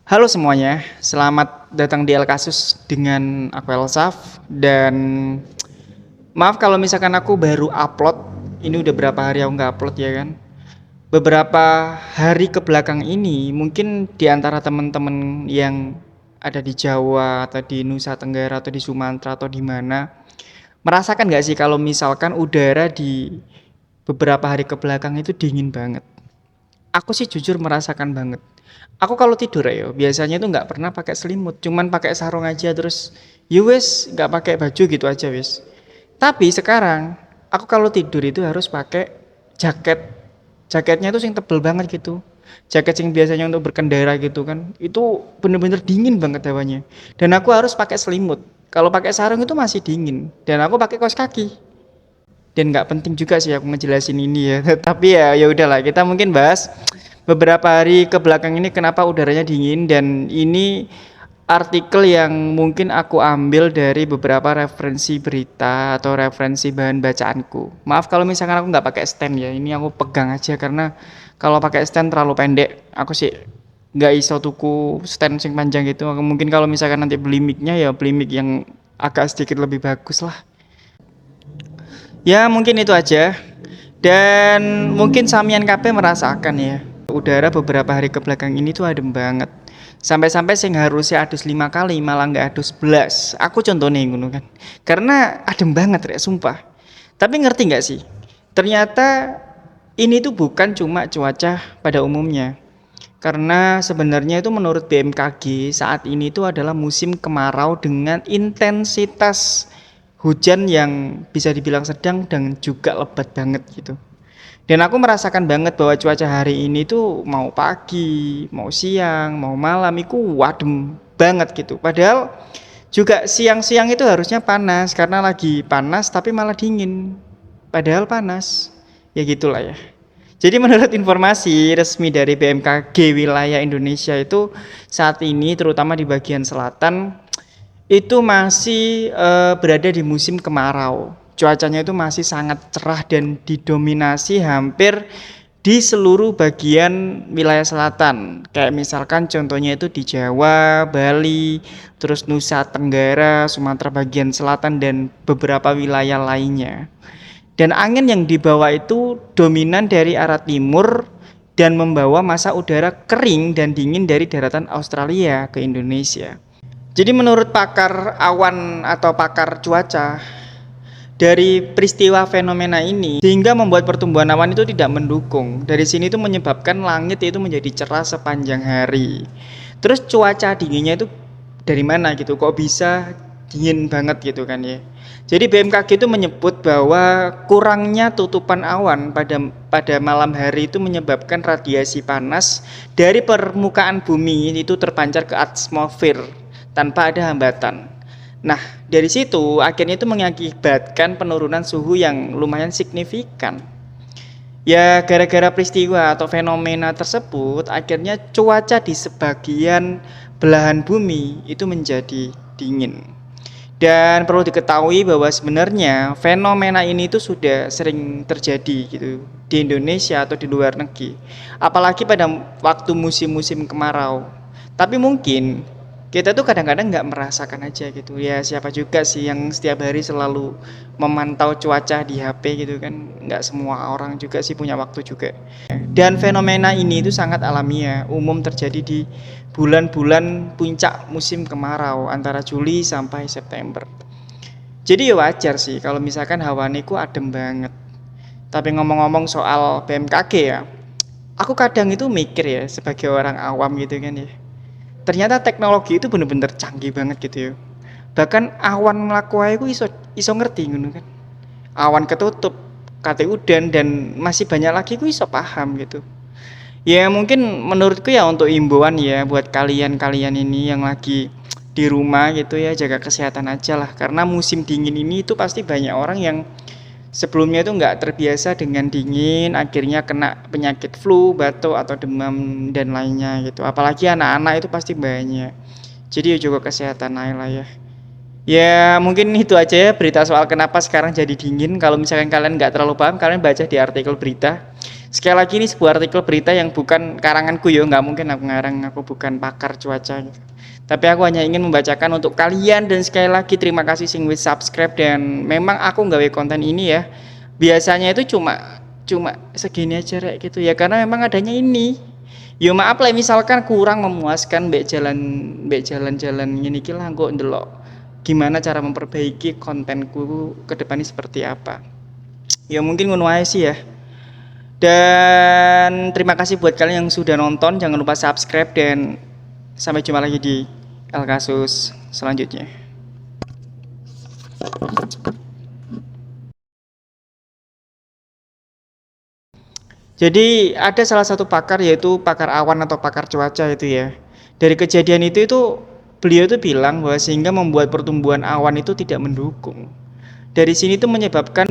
Halo semuanya, selamat datang di El Kasus dengan aku Elsaf. Dan maaf kalau misalkan aku baru upload. Ini udah berapa hari aku nggak upload ya kan. Beberapa hari ke belakang ini mungkin di antara teman-teman yang ada di Jawa atau di Nusa Tenggara atau di Sumatera atau di mana, merasakan nggak sih kalau misalkan udara di beberapa hari ke belakang itu dingin banget. Aku sih jujur merasakan banget. Aku kalau tidur ya biasanya tuh nggak pernah pakai selimut, cuman pakai sarung aja terus ya wes nggak pakai baju gitu aja wes. Tapi sekarang aku kalau tidur itu harus pakai jaket. Jaketnya tuh sing tebel banget gitu. Jaket yang biasanya untuk berkendara gitu kan. Itu bener-bener dingin banget hawanya. Dan aku harus pakai selimut. Kalau pakai sarung itu masih dingin. Dan aku pakai kaos kaki. Dan nggak penting juga sih aku ngejelasin ini ya. Tapi ya udahlah, kita mungkin bahas beberapa hari ke belakang ini kenapa udaranya dingin. Dan ini artikel yang mungkin aku ambil dari beberapa referensi berita atau referensi bahan bacaanku. Maaf kalau misalkan aku nggak pakai stand ya, ini aku pegang aja karena kalau pakai stand terlalu pendek. Aku sih nggak iso tuku stand sing panjang gitu. Mungkin kalau misalkan nanti beli mic-nya ya beli mic yang agak sedikit lebih bagus lah. Ya mungkin itu aja. Dan mungkin Samian KB merasakan ya. Udara beberapa hari ke belakang ini tuh adem banget. Sampai-sampai sing harusnya adus 5 kali malah nggak adus belas. Aku contohnya ngono kan. Karena adem banget rek sumpah. Tapi ngerti nggak sih? Ternyata ini tuh bukan cuma cuaca pada umumnya. Karena sebenarnya itu menurut BMKG saat ini itu adalah musim kemarau dengan intensitas hujan yang bisa dibilang sedang dan juga lebat banget gitu. Dan aku merasakan banget bahwa cuaca hari ini tuh mau pagi, mau siang, mau malam itu wadem banget gitu. Padahal juga siang-siang itu harusnya panas karena lagi panas tapi malah dingin. Padahal panas. Ya gitulah ya. Jadi menurut informasi resmi dari BMKG wilayah Indonesia itu saat ini terutama di bagian selatan itu masih berada di musim kemarau. Cuacanya itu masih sangat cerah dan didominasi hampir di seluruh bagian wilayah selatan. Kayak misalkan contohnya itu di Jawa, Bali, terus Nusa Tenggara, Sumatera bagian selatan dan beberapa wilayah lainnya. Dan angin yang dibawa itu dominan dari arah timur dan membawa massa udara kering dan dingin dari daratan Australia ke Indonesia. Jadi menurut pakar awan atau pakar cuaca, dari peristiwa fenomena ini sehingga membuat pertumbuhan awan itu tidak mendukung. Dari sini itu menyebabkan langit itu menjadi cerah sepanjang hari. Terus cuaca dinginnya itu dari mana gitu? Kok bisa dingin banget gitu kan ya? Jadi BMKG itu menyebut bahwa kurangnya tutupan awan pada malam hari itu menyebabkan radiasi panas dari permukaan bumi itu terpancar ke atmosfer tanpa ada hambatan. Nah, dari situ akhirnya itu mengakibatkan penurunan suhu yang lumayan signifikan. Ya, gara-gara peristiwa atau fenomena tersebut, akhirnya cuaca di sebagian belahan bumi itu menjadi dingin. Dan perlu diketahui bahwa sebenarnya fenomena ini itu sudah sering terjadi gitu di Indonesia atau di luar negeri. Apalagi pada waktu musim-musim kemarau. Tapi mungkin kita tuh kadang-kadang nggak merasakan aja gitu ya, siapa juga sih yang setiap hari selalu memantau cuaca di HP gitu kan, nggak semua orang juga sih punya waktu juga. Dan fenomena ini itu sangat alamiah, umum terjadi di bulan-bulan puncak musim kemarau antara Juli sampai September. Jadi ya wajar sih kalau misalkan hawanya ku adem banget. Tapi ngomong-ngomong soal BMKG ya, aku kadang itu mikir ya sebagai orang awam gitu kan ya, ternyata teknologi itu bener-bener canggih banget gitu ya. Bahkan awan mlaku ae iso iso ngerti ngono kan. Awan ketutup, kate udan dan masih banyak lagi ku iso paham gitu. Ya mungkin menurutku ya untuk imbauan ya buat kalian-kalian ini yang lagi di rumah gitu ya, jaga kesehatan aja lah karena musim dingin ini itu pasti banyak orang yang sebelumnya itu nggak terbiasa dengan dingin, akhirnya kena penyakit flu, batuk atau demam dan lainnya gitu. Apalagi anak-anak itu pasti banyak. Jadi ya juga kesehatan aja lah ya. Ya mungkin itu aja ya berita soal kenapa sekarang jadi dingin. Kalau misalkan kalian nggak terlalu paham, kalian baca di artikel berita. Sekali lagi ini sebuah artikel berita yang bukan karanganku ya, nggak mungkin aku ngarang, aku bukan pakar cuaca gitu. Tapi aku hanya ingin membacakan untuk kalian, dan sekali lagi terima kasih sing wis subscribe. Dan memang aku nggawe konten ini ya, biasanya itu cuma cuma segini aja rek gitu ya, karena memang adanya ini. Yo maaf lah misalkan kurang memuaskan mbek jalan-jalan ngene iki lah, kok ndelok gimana cara memperbaiki kontenku ke depan ini seperti apa. Ya mungkin ngono ae sih ya. Dan terima kasih buat kalian yang sudah nonton. Jangan lupa subscribe dan sampai jumpa lagi di El Kasus selanjutnya. Jadi ada salah satu pakar, yaitu pakar awan atau pakar cuaca itu ya. Dari kejadian itu beliau itu bilang bahwa sehingga membuat pertumbuhan awan itu tidak mendukung. Dari sini tuh menyebabkan